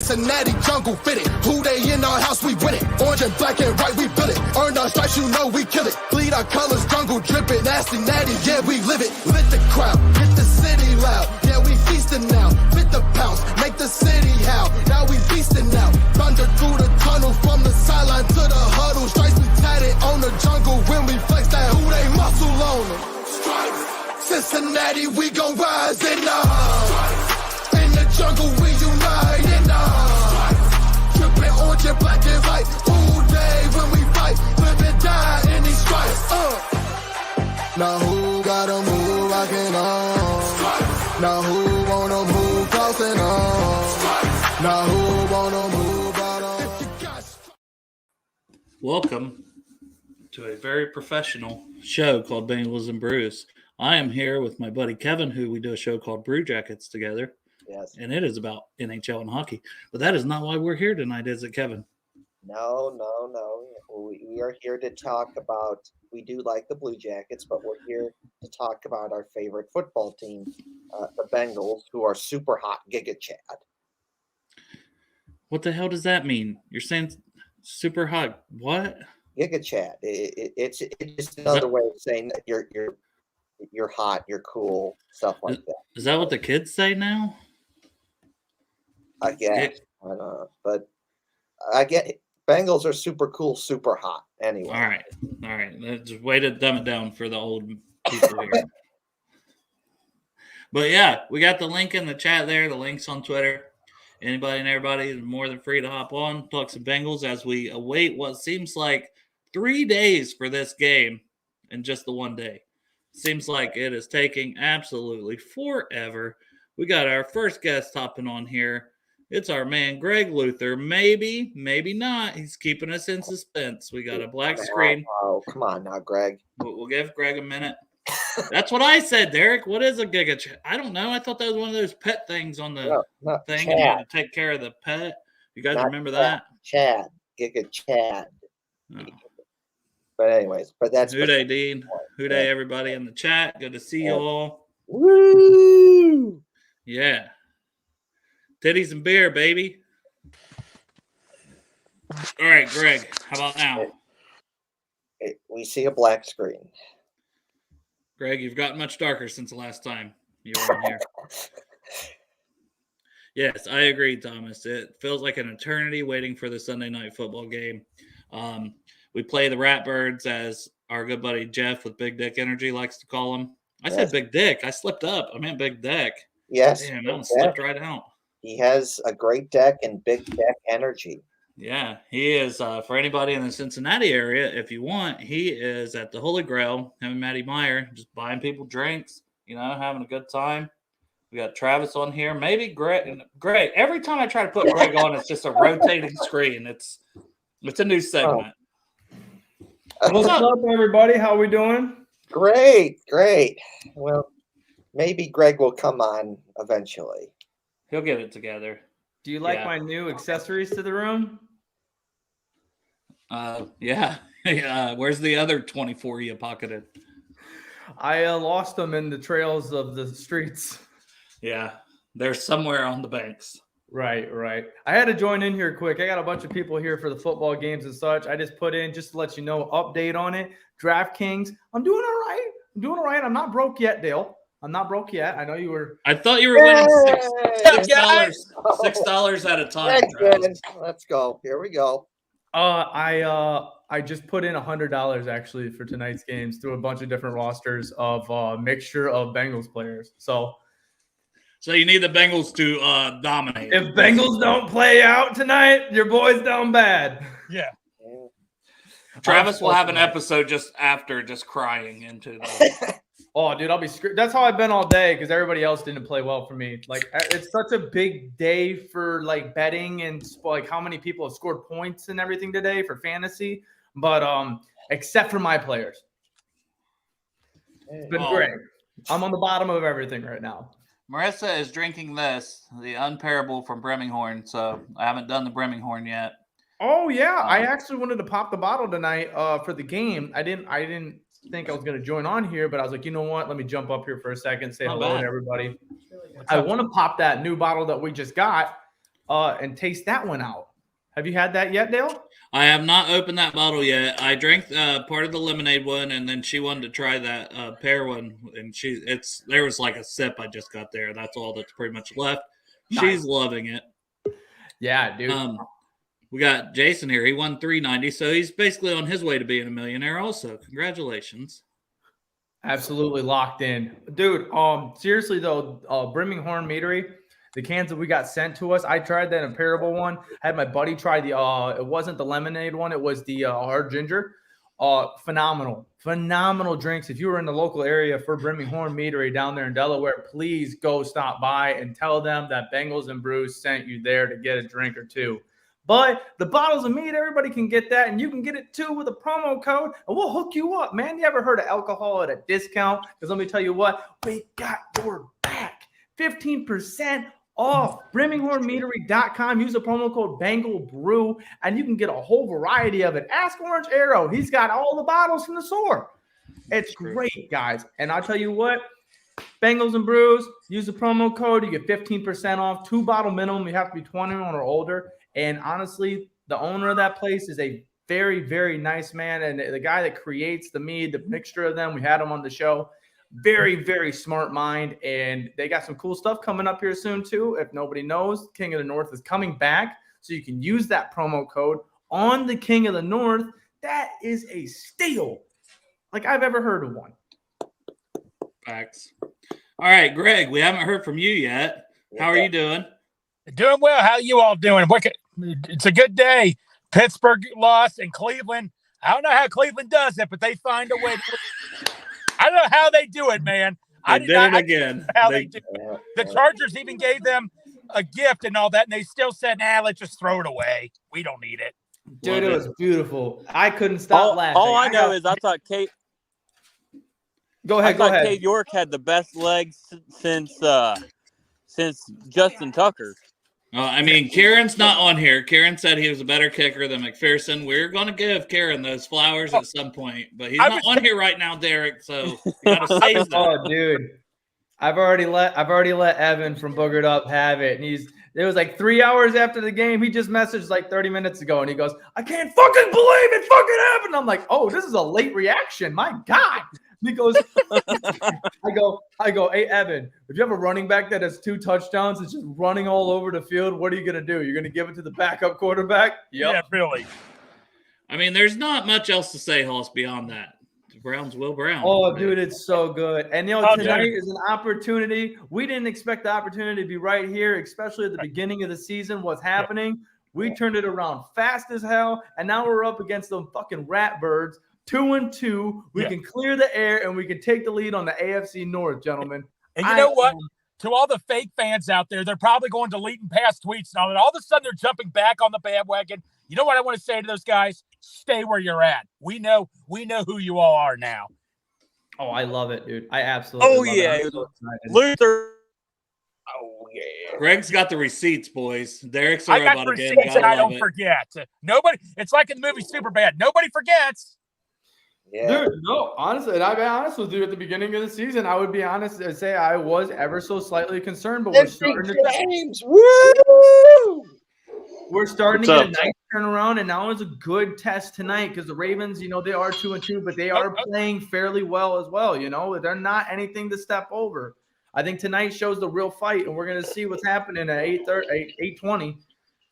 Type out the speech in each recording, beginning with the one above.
Cincinnati jungle fitted. Who they in our house, we win it. Orange and black and white, we build it. Earn our stripes, you know we kill it. Bleed our colors, jungle dripping. Nasty, natty, yeah, we live it. Lit the crowd, hit the city loud. Yeah, we feasting now. Fit the pounce, make the city howl. Now we feasting now. Thunder through the tunnel, from the sideline to the huddle. Stripes, we tatted on the jungle when we flex that. Who they muscle on them. Cincinnati, we gon' rise in in the jungle, we unite in dripping orange and black and white. All day when we fight, live and die in these stripes. Now who gotta move, rockin' on? Now who wanna move, crossing on? Now who wanna move out on? Welcome to a very professional show called Bengals and Brews. I am here with my buddy Kevin, who we do a show called Brew Jackets together. Yes. And it is about NHL and hockey. But that is not why we're here tonight, is it, Kevin? No. We are here to talk about, we do like the Blue Jackets, but we're here to talk about our favorite football team, the Bengals, who are super hot Giga Chad. What the hell does that mean? You're saying super hot what? Giga Chad. It's just another way of saying that you're hot, you're cool, stuff like that. Is that what the kids say now? I guess. I don't know. But I get it. Bengals are super cool, super hot. Anyway. All right. Just way to dumb it down for the old people here. But yeah, we got the link in the chat there. The link's on Twitter. Anybody and everybody is more than free to hop on, talk some Bengals as we await what seems like 3 days for this game in just the one day. Seems like it is taking absolutely forever. We got our first guest hopping on here. It's our man, Greg Luther. Maybe, maybe not. He's keeping us in suspense. We got a black screen. Oh, come on now, Greg. We'll give Greg a minute. That's what I said, Derek. What is a Giga Chad? I don't know. I thought that was one of those pet things on the thing. Chad. And you had to take care of the pet. You guys remember that? Chad. Giga Chad. Oh. But anyways, that's Who day, Dean? Who day, everybody in the chat? Good to see you all. Woo! Yeah. Titties and beer, baby. All right, Greg, how about now? We see a black screen. Greg, you've gotten much darker since the last time you were on here. Yes, I agree, Thomas. It feels like an eternity waiting for the Sunday night football game. We play the Ratbirds, as our good buddy Jeff with Big Dick Energy likes to call them. I said Big Dick. I slipped up. I meant Big Dick. Yes. Damn, that one slipped right out. He has a great deck and Big Deck Energy. Yeah, he is. For anybody in the Cincinnati area, if you want, he is at the Holy Grail, him and Matty Meyer, just buying people drinks, having a good time. We got Travis on here. Maybe Greg. Every time I try to put Greg on, it's just a rotating screen. It's a new segment. What's up, everybody? How we doing? Great. Well, maybe Greg will come on eventually. He'll get it together. Do you like my new accessories to the room? Yeah. Where's the other 24 you pocketed? I lost them in the trails of the streets. Yeah, they're somewhere on the banks. Right. I had to join in here quick. I got a bunch of people here for the football games and such. I just put in just to let you know, update on it. DraftKings, I'm doing all right. I'm not broke yet, Dale. I'm not broke yet. I know you were. I thought you were winning $6 at a time. Let's go. Here we go. I just put in $100 actually for tonight's games through a bunch of different rosters of a mixture of Bengals players. So you need the Bengals to dominate. If Bengals don't play out tonight, your boy's down bad. Yeah. Travis will have an episode just after just crying into the. Oh, dude, I'll be screwed. That's how I've been all day because everybody else didn't play well for me. Like, it's such a big day for like betting and like how many people have scored points and everything today for fantasy. But except for my players, it's been great. I'm on the bottom of everything right now. Marissa is drinking this, the Unparable from Breminghorn. So I haven't done the Breminghorn yet. Oh yeah, I actually wanted to pop the bottle tonight for the game. I didn't think I was going to join on here, but I was like, you know what? Let me jump up here for a second, say hello to everybody. I want to pop that new bottle that we just got and taste that one out. Have you had that yet, Dale? I have not opened that bottle yet. I drank part of the lemonade one, and then she wanted to try that pear one, and there was like a sip I just got there. That's all that's pretty much left. Nice. She's loving it. Yeah, dude. We got Jason here. He won $390, so he's basically on his way to being a millionaire. Also, congratulations. Absolutely locked in, dude. Seriously though, Birmingham Meadery. The cans that we got sent to us, I tried that imperable one. I had my buddy try it wasn't the lemonade one, it was the hard ginger. Phenomenal drinks. If you were in the local area for Birmingham Meadery down there in Delaware, please go stop by and tell them that Bengals and Brews sent you there to get a drink or two. But the bottles of meat, everybody can get that, and you can get it too with a promo code, and we'll hook you up, man. You ever heard of alcohol at a discount? Because let me tell you what, we got your back. 15% off. BirminghamMeadery.com. Use the promo code BengalBrew, and you can get a whole variety of it. Ask Orange Arrow. He's got all the bottles from the store. It's great, guys. And I'll tell you what, Bengals and Brews, use the promo code. You get 15% off. 2-bottle minimum. You have to be 21 or older. And honestly, the owner of that place is a very, very nice man. And the guy that creates the mead, the mixture of them, we had him on the show. Very, very smart mind. And they got some cool stuff coming up here soon, too. If nobody knows, King of the North is coming back. So you can use that promo code on the King of the North. That is a steal. Like I've ever heard of one. Facts. All right, Greg, we haven't heard from you yet. How are you doing? Doing well. How you all doing? It's a good day. Pittsburgh lost and Cleveland. I don't know how Cleveland does it, but they find a way. I don't know how they do it, man. They did it again. They do it. The Chargers even gave them a gift and all that, and they still said, "Nah, let's just throw it away. We don't need it." Dude, it was beautiful. I couldn't stop laughing. All I know is I thought Kate. Go ahead. Kate York had the best legs since Justin Tucker. I mean, Kieran's not on here. Kieran said he was a better kicker than McPherson. We're going to give Kieran those flowers at some point, but he's not on here right now, Derek. So you got to save them. Oh, dude, I've already let Evan from Boogered Up have it, and it was like 3 hours after the game. He just messaged like 30 minutes ago, and he goes, "I can't fucking believe it fucking happened." I'm like, "Oh, this is a late reaction. My God." He goes, I go, "Hey, Evan, if you have a running back that has 2 touchdowns, it's just running all over the field, what are you going to do? You're going to give it to the backup quarterback?" Yep. Yeah, really. I mean, there's not much else to say, Hoss, beyond that. The Browns will Brown. Oh, dude, it's so good. And, tonight is an opportunity. We didn't expect the opportunity to be right here, especially at the beginning of the season, what's happening. We turned it around fast as hell, and now we're up against them fucking Ratbirds. 2-2, we can clear the air and we can take the lead on the AFC North, gentlemen. And you know what? To all the fake fans out there, they're probably going deleting past tweets and all that. All of a sudden, they're jumping back on the bandwagon. You know what I want to say to those guys? Stay where you're at. We know who you all are now. Oh, I love it, dude. I absolutely love it. So Luther. Oh, yeah. Greg's got the receipts, boys. Derek's I a got robot again. receipts and I don't forget. Nobody. It's like in the movie Superbad. Nobody forgets. Yeah. Dude, no, honestly, and I'll be honest with you, at the beginning of the season, I would be honest and say I was ever so slightly concerned, but we're starting to get a nice turnaround, and now is a good test tonight because the Ravens, they are 2-2, but they are playing fairly well as well. They're not anything to step over. I think tonight shows the real fight, and we're going to see what's happening at 8:20.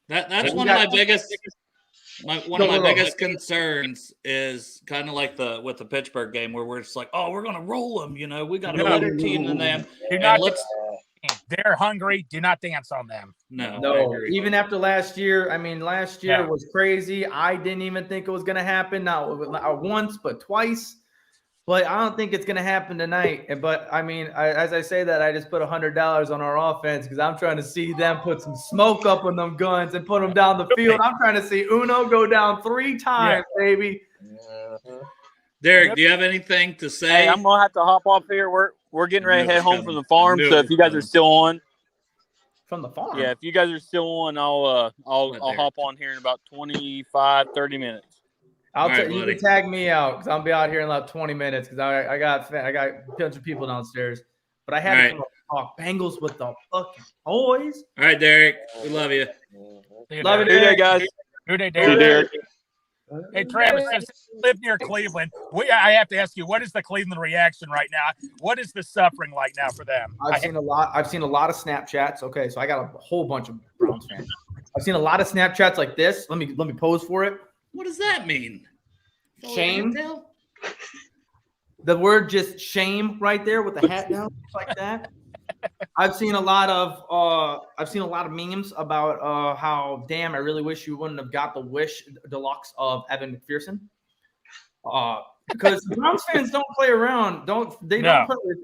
That's one of my biggest. One of my biggest concerns is kind of like with the Pittsburgh game where we're just like, oh, we're going to roll them. We got a better team than them. They're hungry. Do not dance on them. No. Even after last year, last year was crazy. I didn't even think it was going to happen. Not once, but twice. But I don't think it's going to happen tonight. But, as I say that, I just put $100 on our offense because I'm trying to see them put some smoke up on them guns and put them down the field. I'm trying to see Uno go down 3 times, baby. Derek, do you have anything to say? Hey, I'm going to have to hop off here. We're getting ready to head home from the farm. So if you guys are still on. From the farm? Yeah, if you guys are still on, I'll hop on here in about 25, 30 minutes. You can tag me out because I'll be out here in about 20 minutes because I got a bunch of people downstairs. But I had to come up talk Bengals with the fucking boys. All right, Derek. We love you. Love it, Good day, Derek. guys. Good day, See you, Derek. Derek. Hey, Travis, since you live near Cleveland, I have to ask you, what is the Cleveland reaction right now? What is the suffering like now for them? I've seen a lot of Snapchats. Okay, so I got a whole bunch of Browns fans. I've seen a lot of Snapchats like this. Let me pose for it. What does that mean? Shame. The word just shame right there with the hat down like that. I've seen a lot of memes about how damn I really wish you wouldn't have got the Wish Deluxe of Evan McPherson. Because Browns fans don't play around. Don't play,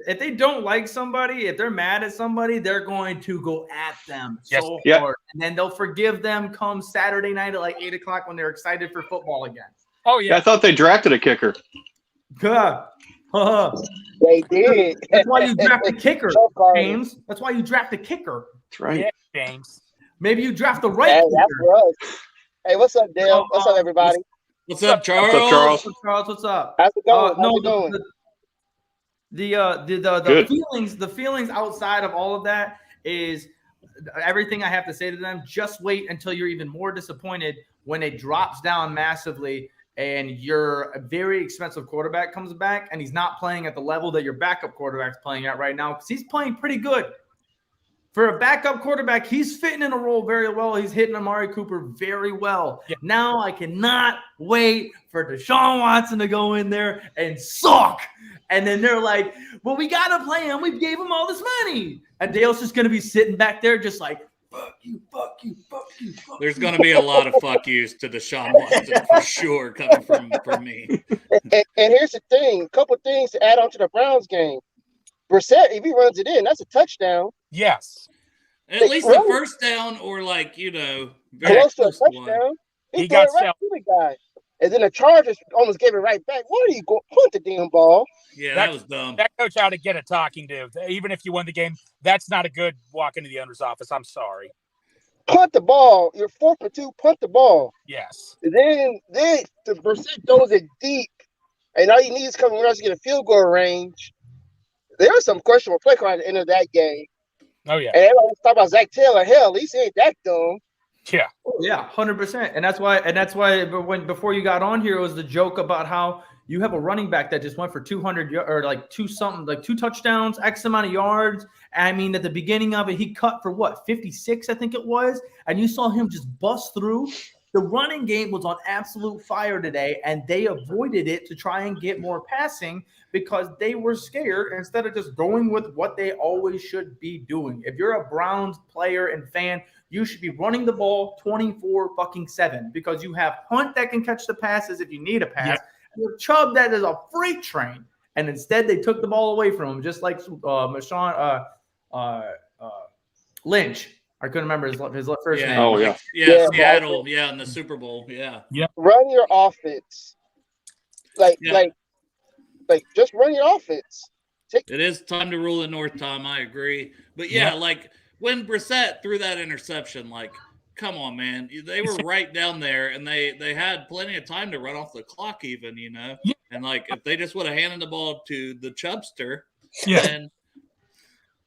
if they don't like somebody, if they're mad at somebody, they're going to go at them so hard. And then they'll forgive them come Saturday night at like 8:00 when they're excited for football again. Oh yeah. I thought they drafted a kicker. Good. They did. That's why you draft a kicker, James. That's why you draft a kicker. That's right. Yeah, James. Maybe you draft the right Hey, kicker. that's for us. Hey, what's up, Dale? What's up, everybody? What's up, Charles? What's up, Charles? What's up, Charles? What's up? How's it going? How's it going? The feelings outside of all of that is everything I have to say to them. Just wait until you're even more disappointed when it drops down massively and your very expensive quarterback comes back and he's not playing at the level that your backup quarterback's playing at right now because he's playing pretty good. For a backup quarterback, he's fitting in a role very well. He's hitting Amari Cooper very well. Yeah. Now I cannot wait for Deshaun Watson to go in there and suck. And then they're like, well, we got to play him. We gave him all this money. And Dale's just going to be sitting back there just like, fuck you, fuck you, fuck you. Fuck There's going to be a lot of fuck yous to Deshaun Watson for sure coming from me. And here's the thing, a couple things to add on to the Browns game. Brissett, if he runs it in, that's a touchdown. Yes. At least a first down or like, very close to a one. touchdown. He got got right to the guy. And then the Chargers almost gave it right back. Why do you go punt the damn ball? Yeah, that was dumb. That coach ought to get a talking to. Even if you won the game, that's not a good walk into the owner's office. I'm sorry. Punt the ball. You're 4 for 2. Punt the ball. Yes. And then the Brissett throws it deep. And all you need is coming around to get a field goal range. There was some questionable play call at the end of that game. Oh, yeah. And everybody was talking about Zach Taylor. Hell, at least he ain't that dumb. Yeah. Oh, yeah, 100%. And that's why before you got on here, it was the joke about how you have a running back that just went for 200 or like 2 touchdowns, X amount of yards. I mean, at the beginning of it, he cut for what, 56, I think it was. And you saw him just bust through. The running game was on absolute fire today, and they avoided it to try and get more passing because they were scared instead of just going with what they always should be doing. If you're a Browns player and fan, you should be running the ball 24-7 because you have Hunt that can catch the passes if you need a pass. Yeah. You have Chubb that is a freight train, and instead they took the ball away from him, just like Lynch. I couldn't remember his first name. Oh, yeah. Yeah, Seattle, in the Super Bowl, yeah. Run your offense. Like, just run your offense. It is time to rule the North, Tom. I agree. But, like, when Brissett threw that interception, like, come on, man. They were right down there, and they had plenty of time to run off the clock even, Yeah. And, like, if they just would have handed the ball to the Chubster, then –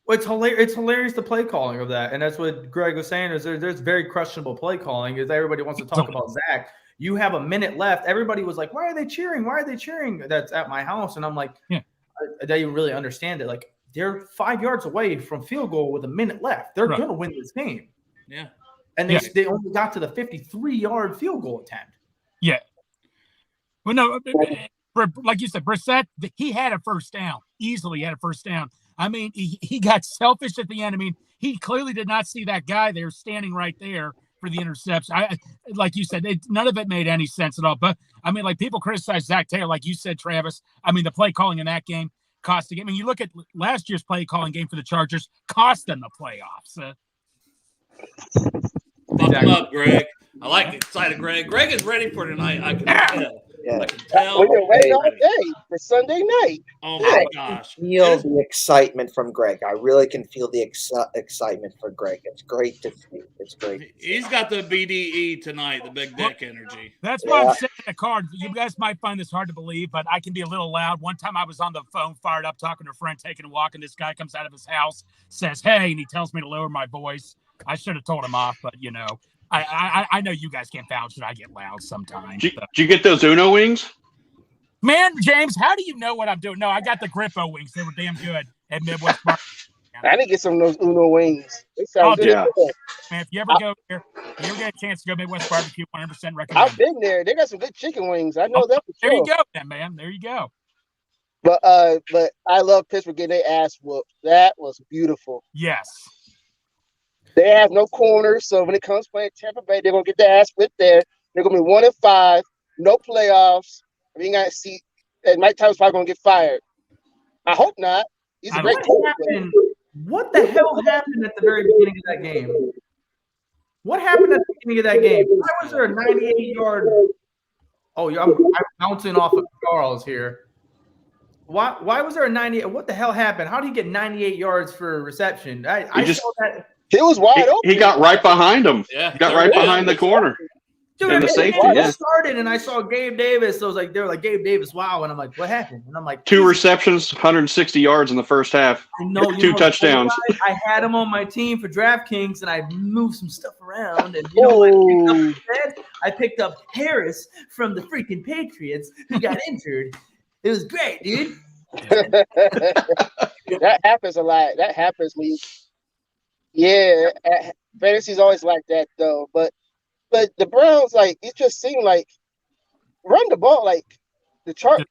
Well, it's hilarious the play calling of that, and that's what Greg was saying. Is there's very questionable play calling. Is everybody wants to talk about Zach? You have a minute left. Everybody was like, "Why are they cheering? Why are they cheering?" That's at my house, and I'm like, "They really understand it. Like they're 5 yards away from field goal with a minute left. They're gonna win this game." Yeah, and they only got to the 53-yard field goal attempt. Yeah. Well, no, like you said, Brissett, he had a first down. Easily had a first down. I mean, he got selfish at the end. I mean, he clearly did not see that guy there standing right there for the interception. Like you said, none of it made any sense at all. But, I mean, like people criticize Zach Taylor, like you said, Travis. I mean, the play calling in that game cost the game. I mean, you look at last year's play calling game for the Chargers, cost them the playoffs. Fuck them up, Greg. I like the excited Greg. Greg is ready for tonight. I can tell. Yeah. I can tell. We've been waiting all day for Sunday night. Oh my gosh! I feel the excitement from Greg. I really can feel the excitement for Greg. It's great to see. It's great. He's got the BDE tonight, the big dick energy. That's why I'm saying a card. You guys might find this hard to believe, but I can be a little loud. One time I was on the phone, fired up, talking to a friend, taking a walk, and this guy comes out of his house, says, "Hey," and he tells me to lower my voice. I should have told him off, but I know you guys can't vouch that I get loud sometimes. Did you get those Uno wings? Man, James, how do you know what I'm doing? No, I got the Grippo wings. They were damn good at Midwest Market. I didn't get some of those Uno wings. They sound good. Yeah. Man, if you ever go there, if you ever get a chance to go Midwest Barbecue, 100% recommend. I've been there. They got some good chicken wings. I know that for There sure. you go, then, man. There you go. But I love Pittsburgh getting their ass whooped. That was beautiful. Yes. They have no corners, so when it comes playing Tampa Bay, they're gonna get their ass whipped there. They're gonna be 1-5, no playoffs. I mean, I see, and Mike Tyler's probably gonna get fired. I hope not. He's a great coach. What the hell happened at the very beginning of that game? What happened at the beginning of that game? Why was there a 98-yard? Oh, I'm bouncing off of Charles here. Why was there a 98? What the hell happened? How did he get 98 yards for reception? I saw that. He was wide open. He got right behind him. Yeah, He got right behind the corner. Dude, And the safety, yeah. started, and I saw Gabe Davis. So they were like, Gabe Davis, wow. And I'm like, what happened? And I'm like, 2 receptions, 160 yards in the first half. I know, 2 touchdowns. I had him on my team for DraftKings, and I moved some stuff around. And you know what I picked up instead? I picked up Harris from the freaking Patriots, who got injured. It was great, dude. That happens a lot. That happens when fantasy's always like that though. But the Browns, like, it just seemed like run the ball, like the Chargers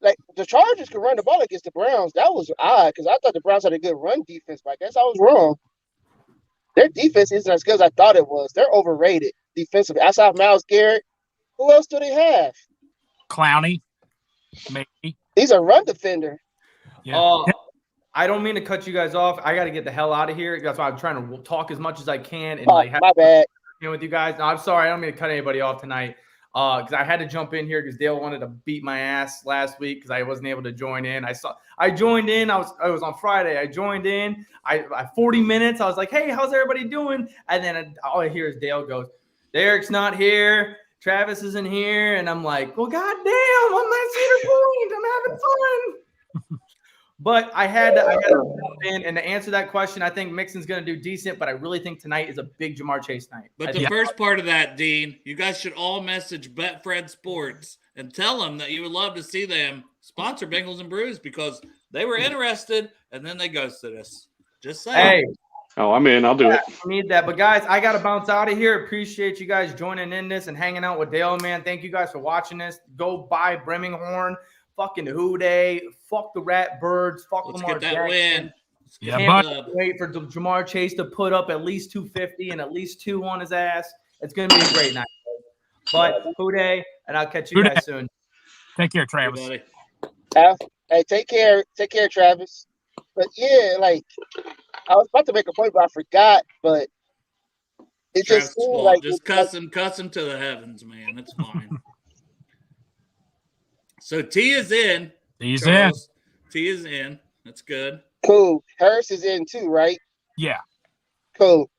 could run the ball against the Browns. That was odd because I thought the Browns had a good run defense, but I guess I was wrong. Their defense isn't as good as I thought it was. They're overrated defensively. Outside of Myles Garrett, who else do they have? Clowney, maybe. He's a run defender. Yeah. I don't mean to cut you guys off. I got to get the hell out of here. That's why I'm trying to talk as much as I can and My bad. With you guys. No, I'm sorry. I don't mean to cut anybody off tonight because I had to jump in here because Dale wanted to beat my ass last week because I wasn't able to join in. I joined in. I was on Friday. I joined in. I 40 minutes. I was like, hey, how's everybody doing? And then all I hear is Dale goes, Derek's not here. Travis isn't here. And I'm like, well, goddamn, I'm not Cedar Point. I'm having fun. But I had to jump in, and to answer that question, I think Mixon's going to do decent, but I really think tonight is a big Jamar Chase night. But the first part of that, Dean, you guys should all message Betfred Sports and tell them that you would love to see them sponsor Bengals and Brews because they were interested, and then they ghosted us. Just saying. Hey. Oh, I'm in. I'll do it. I need that. But, guys, I got to bounce out of here. Appreciate you guys joining in this and hanging out with Dale, man. Thank you guys for watching this. Go buy Birmingham. Fucking Who Day, fuck the Rat Birds, fuck Let's Lamar get that Jackson. win. Can't wait for Jamar Chase to put up at least 250 and at least 2 on his ass. It's gonna be a great night. But Who Day, and I'll catch you guys soon. Take care, Travis. Hey, take care, Travis. But yeah, like I was about to make a point, but I forgot. But it Travis just seemed like cuss him to the heavens, man. It's fine. So T is in. He's Charles. T is in. That's good. Cool. Hurst is in too, right? Yeah. Cool.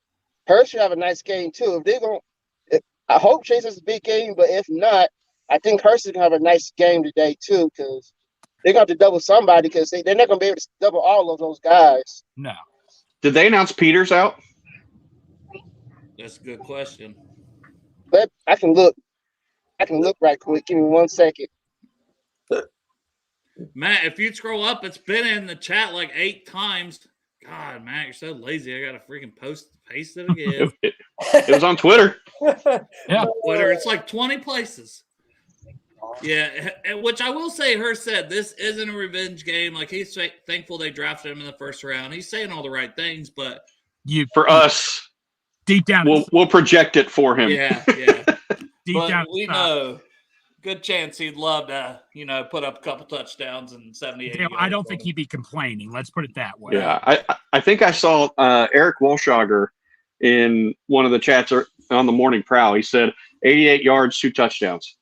Hurst should have a nice game too. I hope Chase has a big game, but if not, I think Hurst is gonna have a nice game today too, because they're gonna have to double somebody because they're not gonna be able to double all of those guys. No. Did they announce Peters out? That's a good question. But I can look right quick. Give me 1 second. Matt, if you scroll up, it's been in the chat like 8 times. God, Matt, you're so lazy. I gotta freaking paste it again. It was on Twitter. Yeah. Twitter, it's like 20 places. Yeah, which I will say, Hurst said this isn't a revenge game. Like he's thankful they drafted him in the first round. He's saying all the right things, but For us, deep down, we'll project it for him. Yeah. deep But down, we know. Good chance he'd love to, put up a couple touchdowns and 78. I don't think he'd be complaining. Let's put it that way. Yeah, I think I saw Eric Wolshager in one of the chats on the Morning Prowl. He said 88 yards, 2 touchdowns,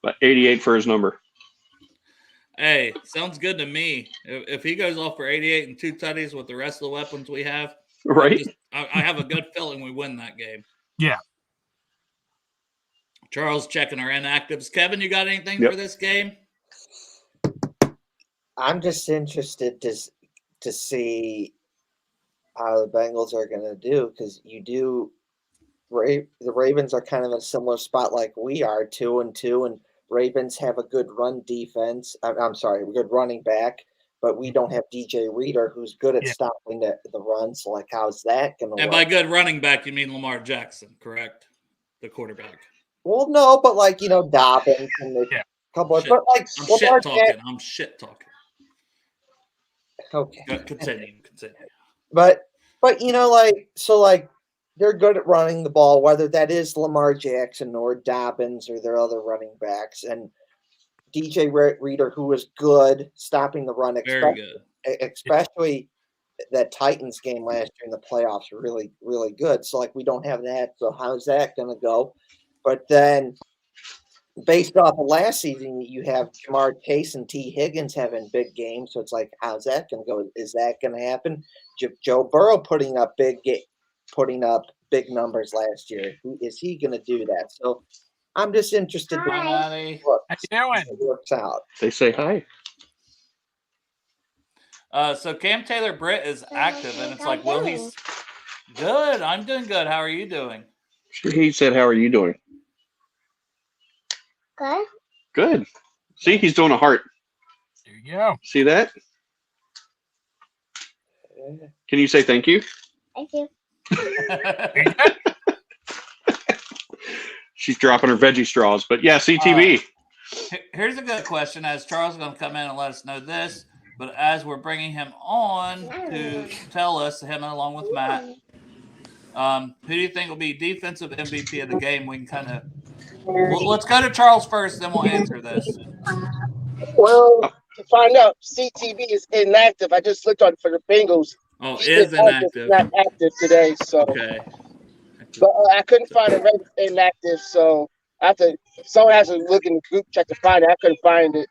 but 88 for his number. Hey, sounds good to me. If he goes off for 88 and 2 tutties with the rest of the weapons we have, right? I have a good feeling we win that game. Yeah. Charles checking our inactives. Kevin, you got anything Yep. for this game? I'm just interested to see how the Bengals are going to do, because the Ravens are kind of in a similar spot like we are, 2-2, and Ravens have a good run defense. I'm sorry, a good running back, but we don't have DJ Reader, who's good at stopping the run. So, like, how's that going to work? And by good running back, you mean Lamar Jackson, correct? The quarterback. Well, no, but like, Dobbins and the couple of, but like, I'm shit talking. Okay. Continue. But they're good at running the ball, whether that is Lamar Jackson or Dobbins or their other running backs, and DJ Reader, who was good stopping the run, especially that Titans game last year in the playoffs, really, really good. So like, we don't have that. So how's that going to go? But then, based off of last season, you have Jamar Chase and T. Higgins having big games. So it's like, how's that going to go? Is that going to happen? Joe Burrow putting up big big numbers last year. Is he going to do that? So I'm just interested to see what works out. They say hi. So Cam Taylor-Britt is active, and it's like, well, he's good. I'm doing good. How are you doing? He said, how are you doing? Good. Good. See, he's doing a heart. There you go. See that? Can you say thank you? Thank you. She's dropping her veggie straws, but yeah, CTV. Here's a good question, as Charles is going to come in and let us know this, but as we're bringing him on to tell us, him along with Matt, who do you think will be defensive MVP of the game? We can kind of let's go to Charles first, then we'll answer this. Well, to find out, CTV is inactive. I just looked on for the Bengals. Oh, is inactive. Not active today, so. Okay. But I couldn't find it inactive, so someone has to look in the group chat to find it. I couldn't find it.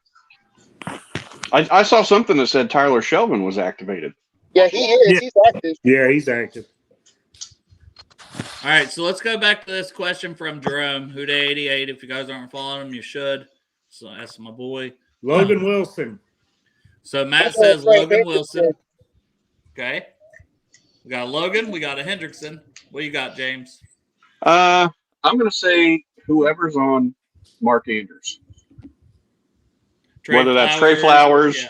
I saw something that said Tyler Shelvin was activated. Yeah, he is. Yeah. He's active. Yeah, he's active. All right, so let's go back to this question from Jerome, Who Day 88. If you guys aren't following him, you should. So that's my boy. Logan Wilson. So Matt says Logan Wilson. Okay. We got a Logan. We got a Hendrickson. What do you got, James? I'm going to say whoever's on Mark Andrews. Whether that's Trey Flowers. Yeah.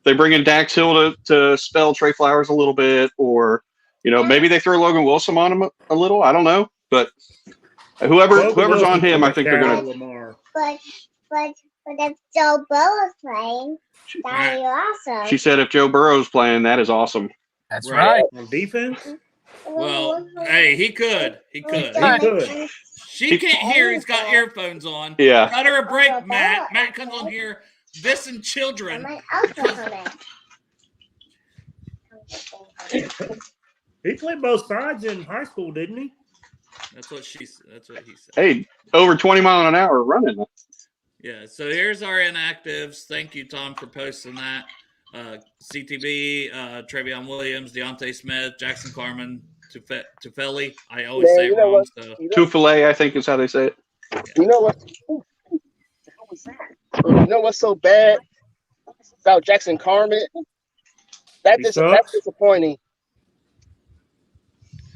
They bring in Dax Hill to spell Trey Flowers a little bit, or maybe they throw Logan Wilson on him a little. I don't know, but whoever's on him, I think they're going to. But if Joe Burrow's playing, that'd be awesome. She said if Joe Burrow's playing, that is awesome. That's right. On defense? Well, hey, he could. He could. She can't hear. He's got earphones on. Yeah. Cut her a break, Matt. Matt comes on here. This and children. He played both sides in high school, didn't he? That's what he said. Hey, over 20 miles an hour running. Yeah, so here's our inactives. Thank you, Tom, for posting that. CTB, Travion Williams, Deontay Smith, Jackson Carman, Tufele. I always say it wrong. Tufele, I think is how they say it. Yeah. You know what? What was that? You know what's so bad about Jackson Carman? That's disappointing.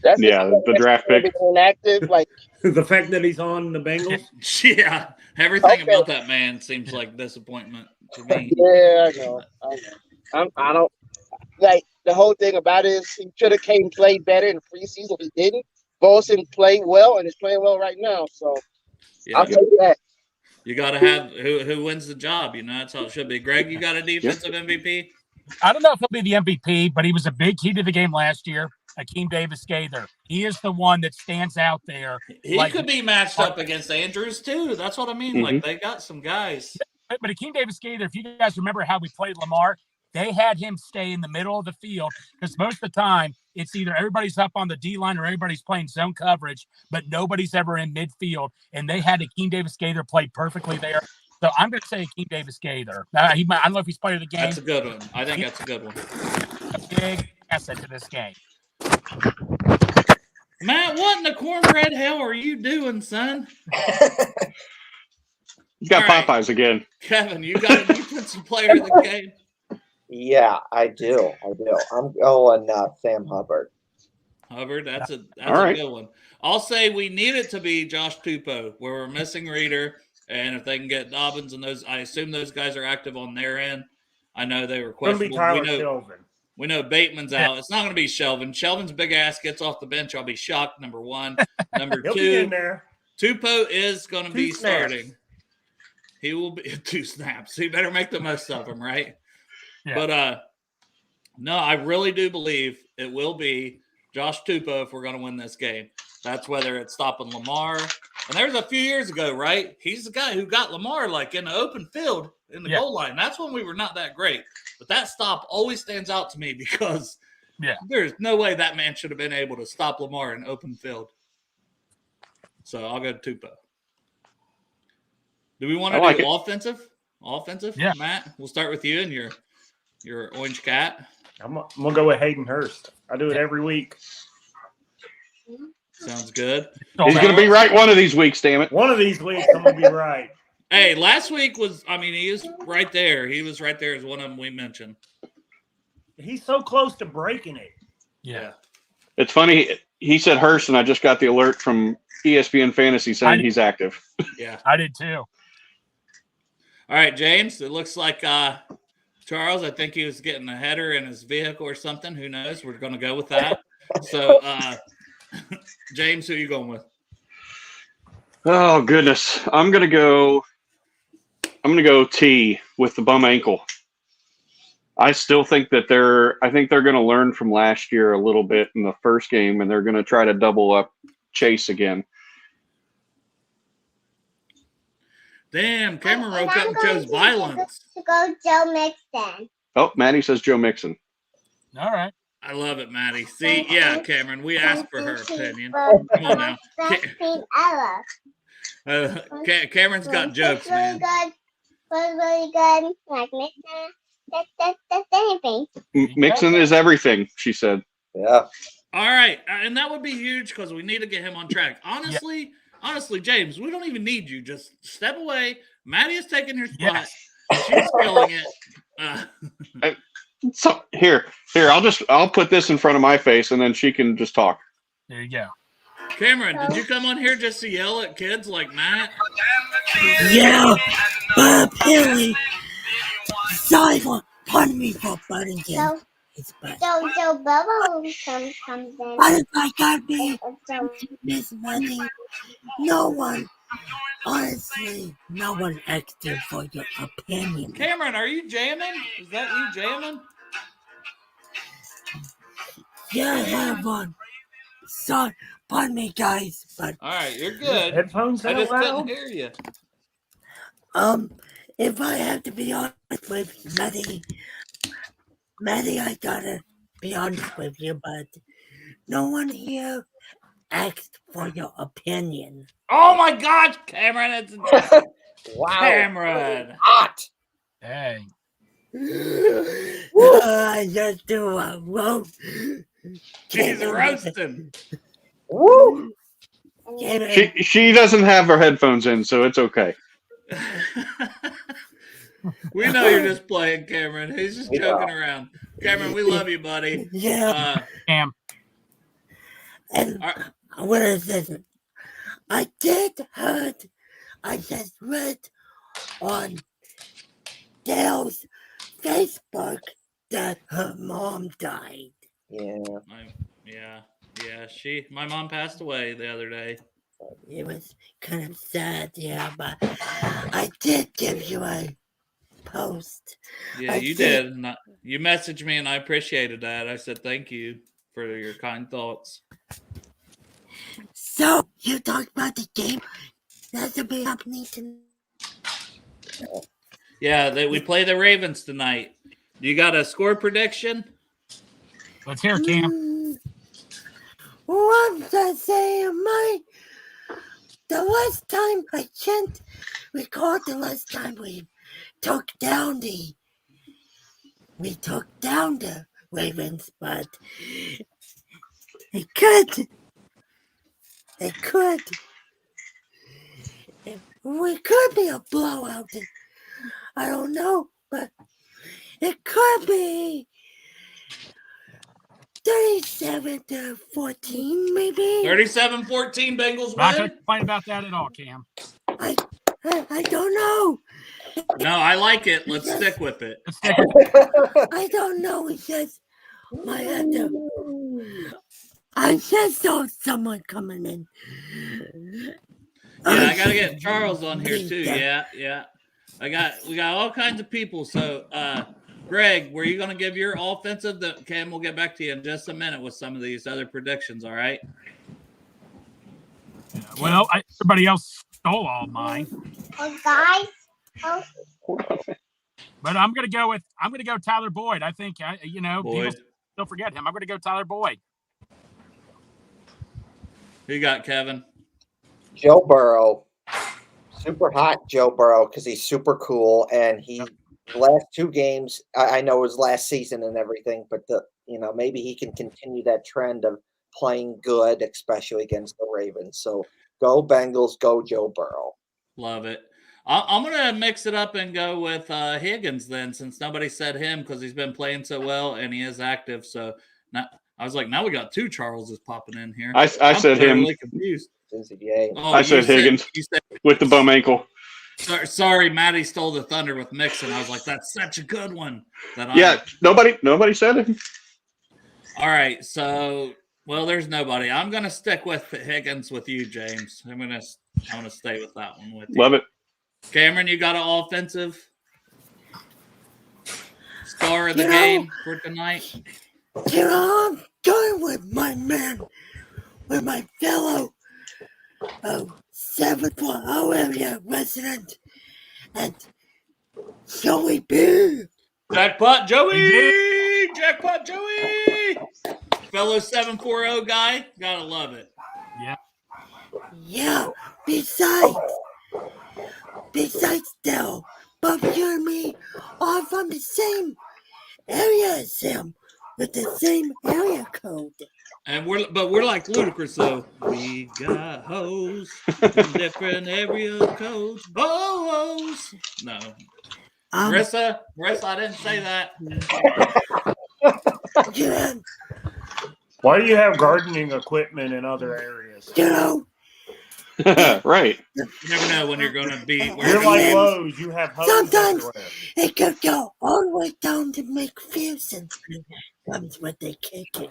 The draft pick. Inactive, like the fact that he's on the Bengals. Yeah, everything about that man seems like disappointment to me. Yeah, I know. I don't like the whole thing about it is he should have played better in the preseason. He didn't. Bolson played well and is playing well right now. So I'll tell you that. You got to have who wins the job. That's how it should be. Greg, you got a defensive MVP? I don't know if he'll be the MVP, but he was a big key to the game last year. Akeem Davis-Gaither. He is the one that stands out there. He could be matched up against Andrews, too. That's what I mean. Mm-hmm. Like, they got some guys. But Akeem Davis-Gaither, if you guys remember how we played Lamar, they had him stay in the middle of the field because most of the time it's either everybody's up on the D-line or everybody's playing zone coverage, but nobody's ever in midfield. And they had Akeem Davis-Gaither play perfectly there. So I'm going to say Akeem Davis-Gaither. I don't know if he's player of the game. That's a good one. I think that's a good one. A big asset to this game. Matt, what in the cornbread hell are you doing, son? You got All right. Popeyes again. Kevin, you got a defensive player of the game? Yeah, I do. I'm going Sam Hubbard. Hubbard, that's a right. good one. I'll say we need it to be Josh Tupou, where we're missing Reader, and if they can get Dobbins and those, I assume those guys are active on their end. I know they were Going to be questionable. Tyler Shelvin. We know Bateman's out. It's not going to be Shelvin. Shelvin's big ass gets off the bench. I'll be shocked. Number one. Number He'll two, be in there. Tupou is going to be snaps. starting. He will be 2 snaps. So you better make the most of them, right? Yeah. But no, I really do believe it will be Josh Tupou if we're going to win this game. That's whether it's stopping Lamar. And there's a few years ago, right? He's the guy who got Lamar like in the open field in the goal line. That's when we were not that great. But that stop always stands out to me because there's no way that man should have been able to stop Lamar in open field. So I'll go Tupou. Do we want to do offensive? Offensive? Yeah. Matt, we'll start with you and your orange cat. I'm going to go with Hayden Hurst. I do it every week. Sounds good. He's going to be right one of these weeks, damn it. One of these weeks, I'm going to be right. Hey, last week he is right there. He was right there as one of them we mentioned. He's so close to breaking it. Yeah. It's funny. He said Hurst, and I just got the alert from ESPN Fantasy saying he's active. Yeah. I did too. All right, James. It looks like Charles, I think he was getting a header in his vehicle or something. Who knows? We're going to go with that. So, James, who are you going with? Oh, goodness. I'm going to go T with the bum ankle. I still think that they're going to learn from last year a little bit in the first game, and they're going to try to double up Chase again. Damn, Cameron woke up and chose violence. To go Joe Mixon. Oh, Maddie says Joe Mixon. All right. I love it, Maddie. See, yeah, Cameron, we asked for her opinion. Come on now. Cameron's got jokes, man. Really good. Like Mixon. That's anything. Mixon is everything, she said. Yeah. All right, and that would be huge because we need to get him on track. Honestly, James, we don't even need you. Just step away. Maddie is taking your spot. She's killing it. So here, I'll put this in front of my face, and then she can just talk. There you go. Cameron, did you come on here just to yell at kids like Matt? Yeah, but apparently, sorry for, pardon me for butting in. So Bubble comes in. Why did I gotta be Miss Money? No one, honestly, no one asked you for your opinion. Cameron, are you jamming? Is that you jamming? Yeah, I have one. Sorry, pardon me, guys, but all right, you're good. Headphones I just loud? couldn't hear you. If I have to be honest with Maddie, I gotta be honest with you, but no one here asked for your opinion. Oh my gosh, Cameron! It's Wow. Cameron. Hot. Hey. I just do a roast. He's roasting. Woo. She doesn't have her headphones in, so it's okay. We know you're just playing, Cameron. He's just joking around. Cameron, we love you, buddy. Yeah. Cam. And what is this? I just read on Dale's Facebook that her mom died. Yeah. My mom passed away the other day. It was kind of sad, yeah, but I did give you a post. Yeah, you did. You messaged me, and I appreciated that. I said thank you for your kind thoughts. So, you talked about the game that's be happening tonight. Yeah, we play the Ravens tonight. You got a score prediction? Let's hear it, Cam. What to say, the last time I can't recall the last time we took down the Ravens, but it could It could. We could be a blowout. I don't know, but it could be 37-14, maybe. 37-14 Bengals Not going win. to complain about that at all, Cam. I don't know. No, I like it. Let's stick with it. I don't know. It says my other. I just saw someone coming in. Yeah, I gotta get Charles on here too. Yeah. We got all kinds of people. So, Greg, were you gonna give your offensive? Cam, we'll get back to you in just a minute with some of these other predictions. All right. Yeah, well, everybody else stole all mine. Guys. But I'm gonna go Tyler Boyd. I think people don't forget him. I'm gonna go Tyler Boyd. Who you got, Kevin? Joe Burrow. Super hot Joe Burrow because he's super cool, and he last 2 games. I know it was last season and everything, but maybe he can continue that trend of playing good, especially against the Ravens. So go Bengals, go Joe Burrow. Love it. I'm gonna mix it up and go with Higgins then, since nobody said him because he's been playing so well and he is active. So now I was like, now we got 2 Charleses popping in here. I said him. Really confused. Oh, I said Higgins with the bum ankle. Sorry, Maddie stole the thunder with Mixon. I was like, that's such a good one. Nobody said it. All right, so there's nobody. I'm gonna stick with Higgins with you, James. I'm gonna stay with that one with you. Love it. Cameron, you got an offensive star of the game for tonight? I'm going with my man, with my fellow 7.0 area resident, and Joey B. Jackpot Joey! Jackpot Joey! Fellow 740 guy. Gotta love it. Yeah. Yeah, besides though, both you and me are from the same area as him, with the same area code. And we're like ludicrous, so we got hoes in different area codes. Hoes. No. Marissa, I didn't say that. Yeah. Why do you have gardening equipment in other areas? Right. You never know when you're going to be. You're like Lowe's. You have hoses Sometimes everywhere. it could go all the way down to McPherson. Comes with the kicking.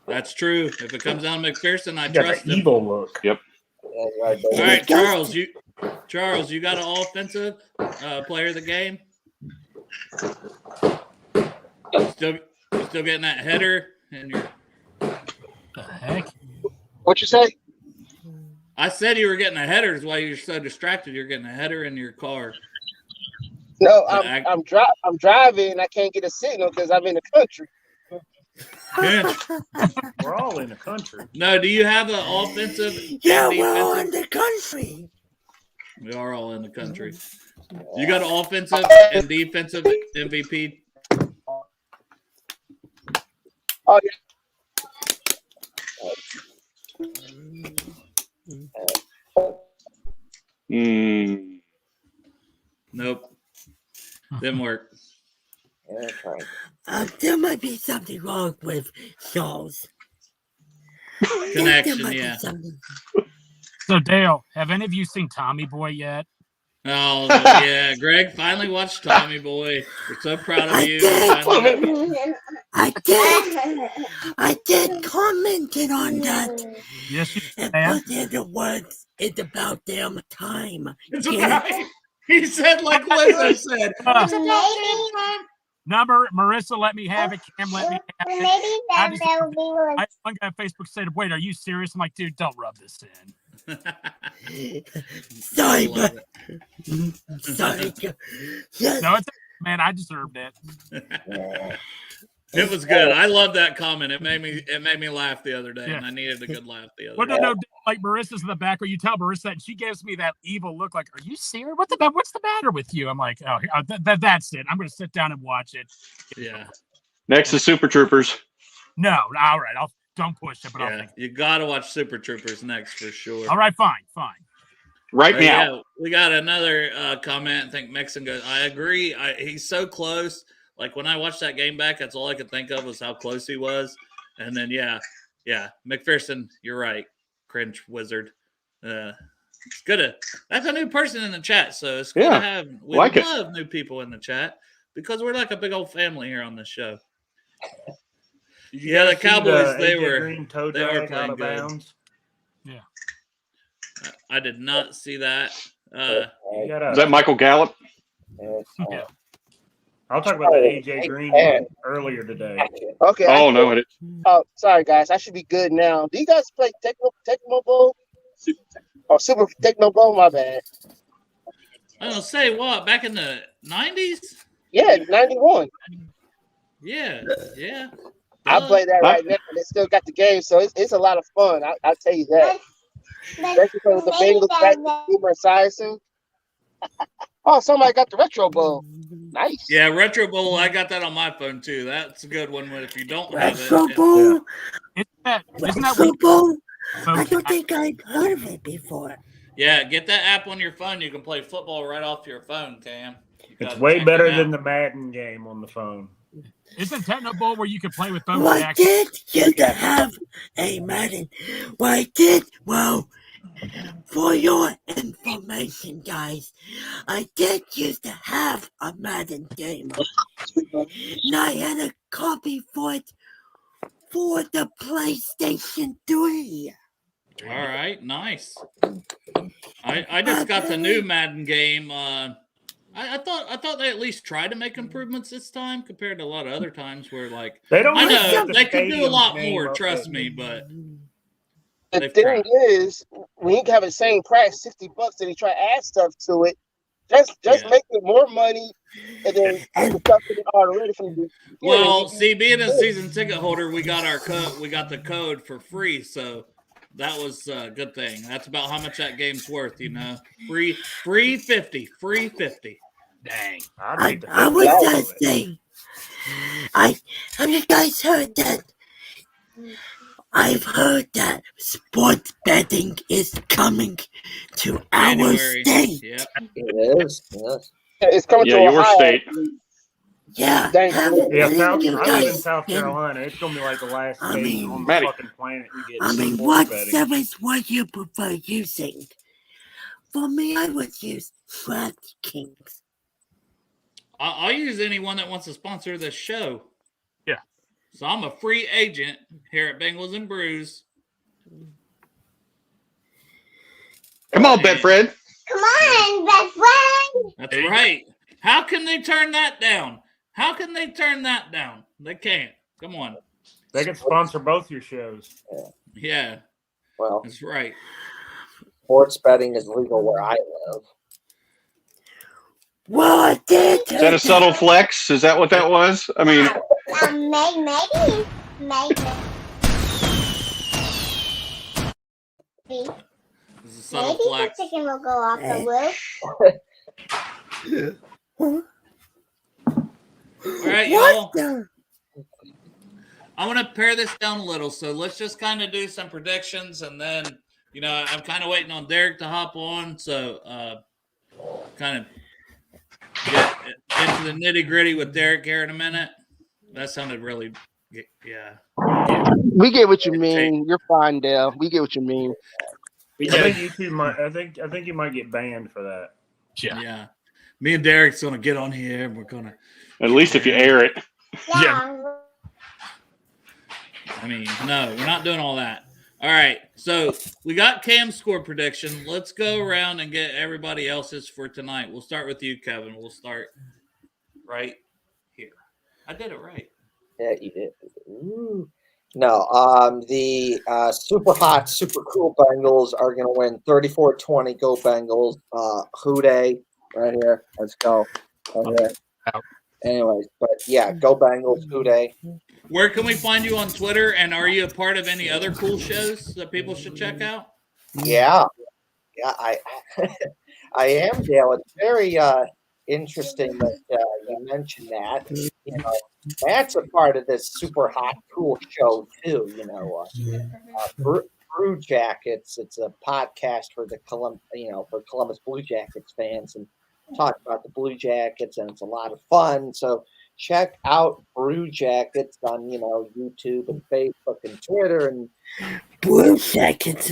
That's true. If it comes down to McPherson, I You got trust the him. evil look. Yep. All right, Charles, you got an offensive player of the game? Still getting that header and your. The heck? What you say? I said you were getting a header. Is why you're so distracted. You're getting a header in your car. No, I'm driving. I can't get a signal because I'm in the country. We're all in the country. No, do you have an offensive? Yeah, and we're all in defensive? the country. We are all in the country. You got an offensive and defensive MVP? Oh yeah. Nope. Didn't work. There might be something wrong with Charles. Connection, There might be yeah. something. So Dale, have any of you seen Tommy Boy yet? Oh, yeah. Greg finally watched Tommy Boy. We're so proud of you. I did commented on that. Yes, you And have. put in the words, it's about damn time. It's right. He said like Lizzo said. It's about damn time. Number, Marissa, let me have it. Cam, let me have it. Maybe I that will be like. one guy on Facebook said, "Wait, are you serious?" I'm like, "Dude, don't rub this in." Sorry, I love but sorry. Yes. No, it's man. I deserved it. It was good. I love that comment. It made me laugh the other day, Yeah. and I needed a good laugh the other Well, day. no, like Marissa's in the back, or you tell Marissa that, and she gives me that evil look, like, "Are you serious? What's the matter with you?" I'm like, "Oh, that's it. I'm going to sit down and watch it." Yeah. Next is Super Troopers. No, all right. Don't push it, but I'll think. You got to watch Super Troopers next for sure. All right, fine. Right now. We got another comment. I think Mixon goes, I agree. He's so close. Like when I watched that game back, that's all I could think of was how close he was. And then, McPherson, you're right. Cringe wizard. It's good. That's a new person in the chat, so it's good to have. We love new people in the chat because we're like a big old family here on this show. The Cowboys, they were playing good. Bounds? Yeah. I did not see that. Is that Michael Gallup? Yeah. I'll talk about the AJ Green one earlier today. Okay. Oh, no, it is. Oh, sorry, guys. I should be good now. Do you guys play Tecmo Bowl? Super Tecmo Bowl? My bad. I don't say what, back in the 90s? Yeah, 91. Yeah. I play that right now, and they still got the game, so it's a lot of fun. I'll tell you that. Especially with the Bengals back to Esiason. Oh, somebody got the Retro Bowl. Nice. Yeah, Retro Bowl. I got that on my phone too. That's a good one. If you don't have it, Retro Bowl. Isn't that Retro Bowl? I don't think I've heard of it before. Yeah, get that app on your phone. You can play football right off your phone, Cam. It's way better than the Madden game on the phone. Isn't Tecmo Bowl where you can play with phone Why did you have a Madden? Why did? Well, for your information, guys, I did used to have a Madden game. And I had a copy for it for the PlayStation 3. All right, nice. I just got the new Madden game. I thought they at least tried to make improvements this time compared to a lot of other times where they don't. I know they could do a lot more. Trust me, but the thing is, when you have the same price, $60, and you try to add stuff to it, just make it more money, and then the stuff that already from the well, see, being a season ticket holder, we got our code. We got the code for free, so that was a good thing. That's about how much that game's worth, Free 50. Dang. I was just saying. Have you guys heard that? I've heard that sports betting is coming to our state. Yep. It is. Yes. It's coming to your Ohio. state. Yeah. I live in South Carolina. It's going to be like the last state on the fucking planet you get what betting. service would you prefer using? For me, I would use DraftKings. I'll use anyone that wants to sponsor this show. Yeah. So I'm a free agent here at Bengals and Brews. Come on, Betfred. Come on, Betfred. That's right. How can they turn that down? They can't. Come on. They can sponsor both your shows. Yeah. Well, that's right. Sports betting is legal where I live. Well, I did. Is that a subtle flex? Is that what that was? I mean, Maybe. This is a subtle Maybe flex. the chicken will go off the roof. All right, y'all. I want to pare this down a little, so let's just kind of do some predictions, and then, I'm kind of waiting on Derek to hop on, so kind of get into the nitty-gritty with Derek here in a minute. That sounded really, yeah. We get what you mean. You're fine, Dale. We get what you mean. I think you two might. I think you might get banned for that. Yeah. Me and Derek's gonna get on here, and we're gonna. At least if you air it. Yeah. I mean, no, we're not doing all that. All right, so we got Cam's score prediction. Let's go around and get everybody else's for tonight. We'll start with you, Kevin. We'll start right here. I did it right. Yeah, you did. Ooh. No, the super hot, super cool Bengals are going to win 34-20. Go Bengals. Houday right here. Let's go. Right here. Anyways, but yeah, go Bengals. Houday. Where can we find you on Twitter? And are you a part of any other cool shows that people should check out? Yeah, I am, Dale. It's very interesting that you mentioned that. You know, that's a part of this super hot, cool show too. You know, Brew Jackets. It's a podcast for the for Columbus Blue Jackets fans, and talk about the Blue Jackets, and it's a lot of fun. So check out Brew Jackets on YouTube and Facebook and Twitter and Blue Jackets.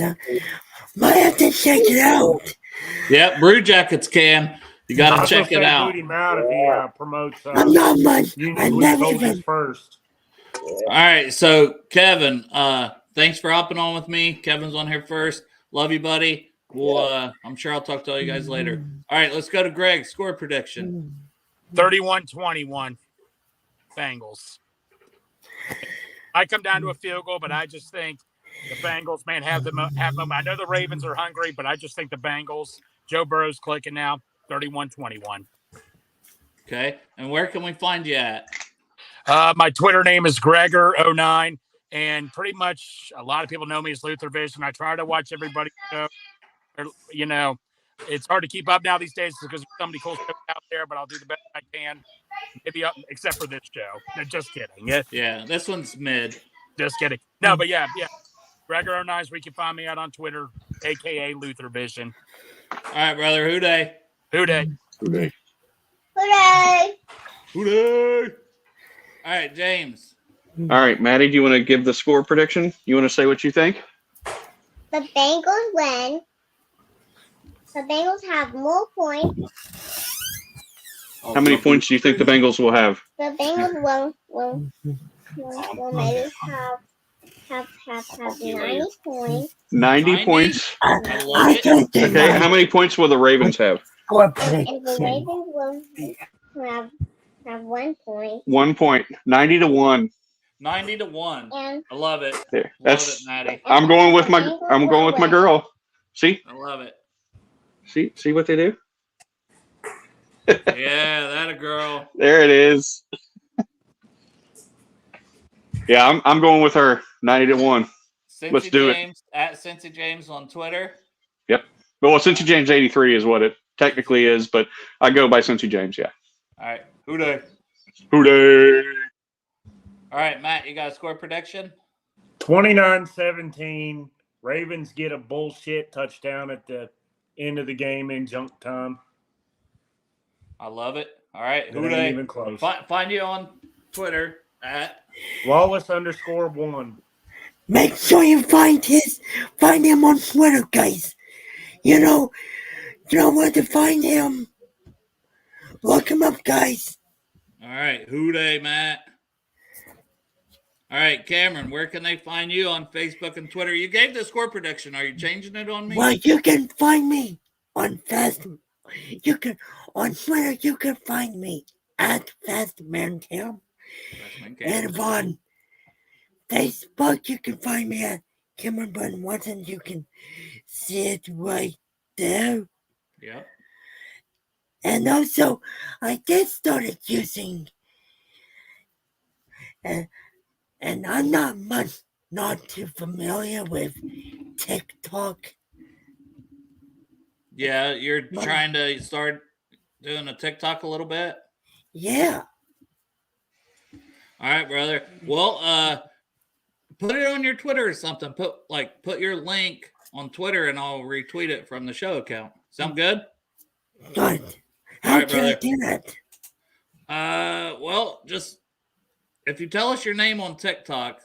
Might have to check it out. Yep, Brew Jackets can. You got to check it out. Boot him out if he promotes. I'm not much. I Union never Soldiers even. first. All right, so Kevin, thanks for hopping on with me. Kevin's on here first. Love you, buddy. Well, I'm sure I'll talk to all you guys later. All right, let's go to Greg. Score prediction. 31-21. Bengals. I come down to a field goal, but I just think the Bengals, man, have them. I know the Ravens are hungry, but I just think the Bengals. Joe Burrow's clicking now. 31-21. Okay, and where can we find you at? My Twitter name is Gregor09, and pretty much a lot of people know me as Luther Vision. I try to watch everybody show. You know, it's hard to keep up now these days because there's somebody cool out there, but I'll do the best I can. Maybe except for this show. No, just kidding. Yeah, this one's mid. Just kidding. No, but yeah. Gregor09 is where you can find me out on Twitter, a.k.a. Luther Vision. All right, brother. Hooday. Hooday. Hooray! Hooday! All right, James. All right, Maddie, do you want to give the score prediction? You want to say what you think? The Bengals win. The Bengals have more points. How many points do you think the Bengals will have? The Bengals will maybe have 90 points. 90 points. I don't think Okay, how many points will the Ravens have? score And prediction. the Ravens will have 1 point. 1 point. 90-1. 90-1. And I love it. There. Love it, Maddie. I'm going with my girl. See? I love it. See what they do? Yeah, that a girl. There it is. Yeah, I'm going with her. 90-1. Let's do James, it. At Cincy James on Twitter. Yep. Well, Cincy James 83 is what it technically is, but I go by Cincy James, yeah. All right. Hooday. Hooday. All right, Matt, you got a score prediction? 29-17. Ravens get a bullshit touchdown at the end of the game in junk time. I love it. All right. It ain't even close. Find you on Twitter at Lawless_1. Make sure you find him on Twitter, guys. You know where to find him. Look him up, guys. All right. Hooday, Matt. All right, Cameron, where can they find you on Facebook and Twitter? You gave the score prediction. Are you changing it on me? Well, you can find me on on Twitter. You can find me at FastmanCam. And on Facebook, you can find me at Cameron Button Watson. You can see it right there. Yep. And also, I just started using, and I'm not too familiar with TikTok. Yeah, you're trying to start doing a TikTok a little bit? Yeah. All right, brother. Well, put it on your Twitter or something. Put your link on Twitter and I'll retweet it from the show account. Sound good? Good. How can I do that? Well, just if you tell us your name on TikTok.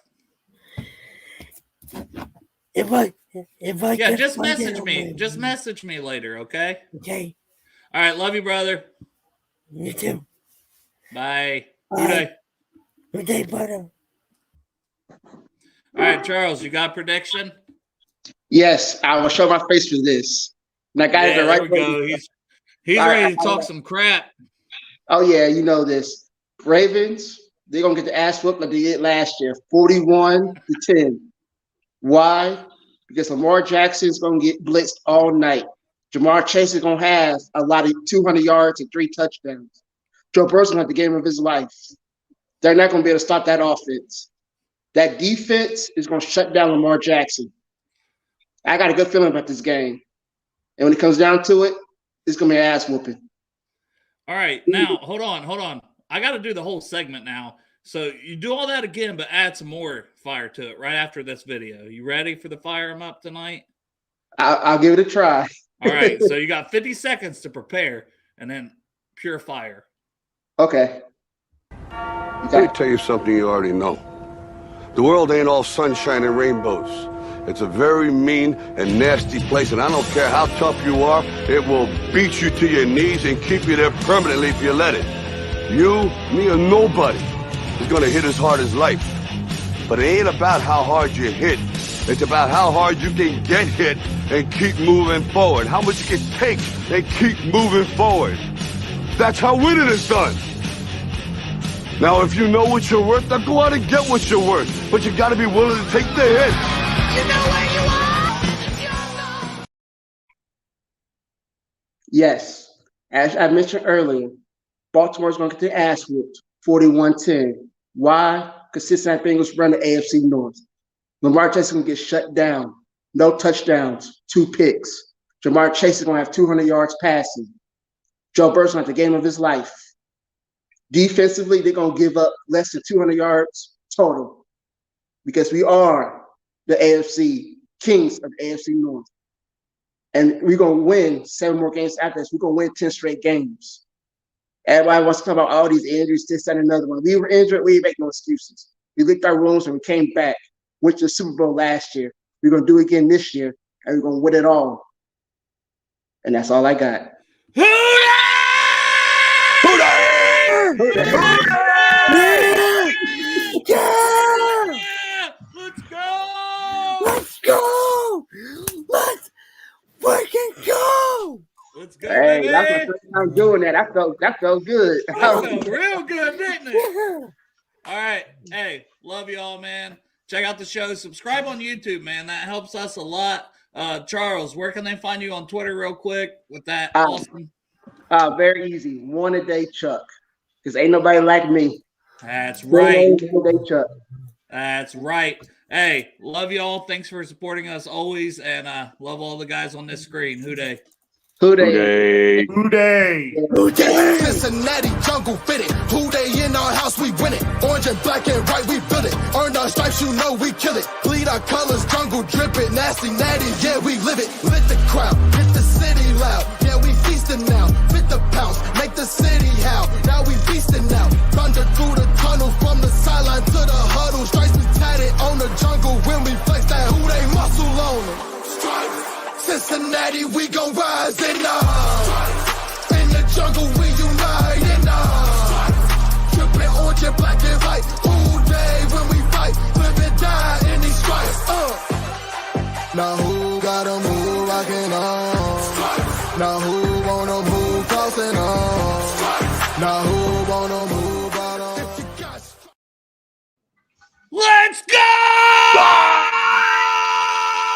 If I just message me. Just message me later, okay? Okay. All right, love you, brother. You too. Bye. Bye. Good day, brother. All right, Charles, you got a prediction? Yes, I will show my face for this. And I got it the right way. He's ready to talk some crap. Oh, yeah, you know this. Ravens, they're going to get the ass whooped like they did last year, 41-10. Why? Because Lamar Jackson's going to get blitzed all night. Jamar Chase is going to have a lot of 200 yards and 3 touchdowns. Joe Burrow's going to have the game of his life. They're not going to be able to stop that offense. That defense is going to shut down Lamar Jackson. I got a good feeling about this game. And when it comes down to it, it's going to be an ass whooping. All right, now hold on. I got to do the whole segment now. So you do all that again, but add some more fire to it right after this video. You ready for the fire 'em up tonight? I'll give it a try. All right, so you got 50 seconds to prepare, and then pure fire. Okay. Let me tell you something you already know. The world ain't all sunshine and rainbows. It's a very mean and nasty place, and I don't care how tough you are, it will beat you to your knees and keep you there permanently if you let it. You, me, or nobody is gonna hit as hard as life. But it ain't about how hard you hit. It's about how hard you can get hit and keep moving forward. How much you can take and keep moving forward. That's how winning is done. Now, if you know what you're worth, then go out and get what you're worth. But you gotta be willing to take the hit. You know where you are. Yes. As I mentioned earlier, Baltimore's going to get their ass whooped 41-10. Why? Because Cincinnati Bengals run the AFC North. Lamar Jackson going to get shut down. No touchdowns, 2 picks. Jamar Chase is going to have 200 yards passing. Joe Burrow's going to have the game of his life. Defensively, they're going to give up less than 200 yards total because we are the AFC kings of the AFC North. And we're going to win 7 more games after this. We're going to win 10 straight games. Everybody wants to talk about all these injuries, this, that, and another one. We were injured. We didn't make no excuses. We licked our wounds and we came back. Went to the Super Bowl last year. We're going to do it again this year, and we're going to win it all. And that's all I got. Let's go! Let's go! Let's freaking go! Let's go, Hey, baby! that's my first time doing that. That felt good. That felt real good, didn't it? All right. Hey, love y'all, man. Check out the show. Subscribe on YouTube, man. That helps us a lot. Charles, where can they find you on Twitter real quick with that? Awesome. Very easy. One a day, Chuck. Because ain't nobody like me. That's right. One a day, Chuck. That's right. Hey, love y'all. Thanks for supporting us always. And love all the guys on this screen. Who dey? Who dey? Who dey? Who dey? Cincinnati jungle fitted. Who they in our house, we win it. Orange and black and white, we build it. Earned our stripes, you know we kill it. Bleed our colors, jungle dripping. Nasty, natty, yeah, we live it. Lit the crowd, hit the city loud. Yeah, we feasting now. Fit the pounce, make the city howl. Now we feasting now. Thunder through the tunnel, from the sideline to the huddle. Stripes be tatted on the jungle when we flex that who they muscle on them. Cincinnati, we gon' rise in the jungle, we unite in trippin' orange and black and white. All day when we fight, live and die in these stripes. Now who gotta move rockin' on? Now who wanna move crossin' on? Now who wanna move out on? Let's go!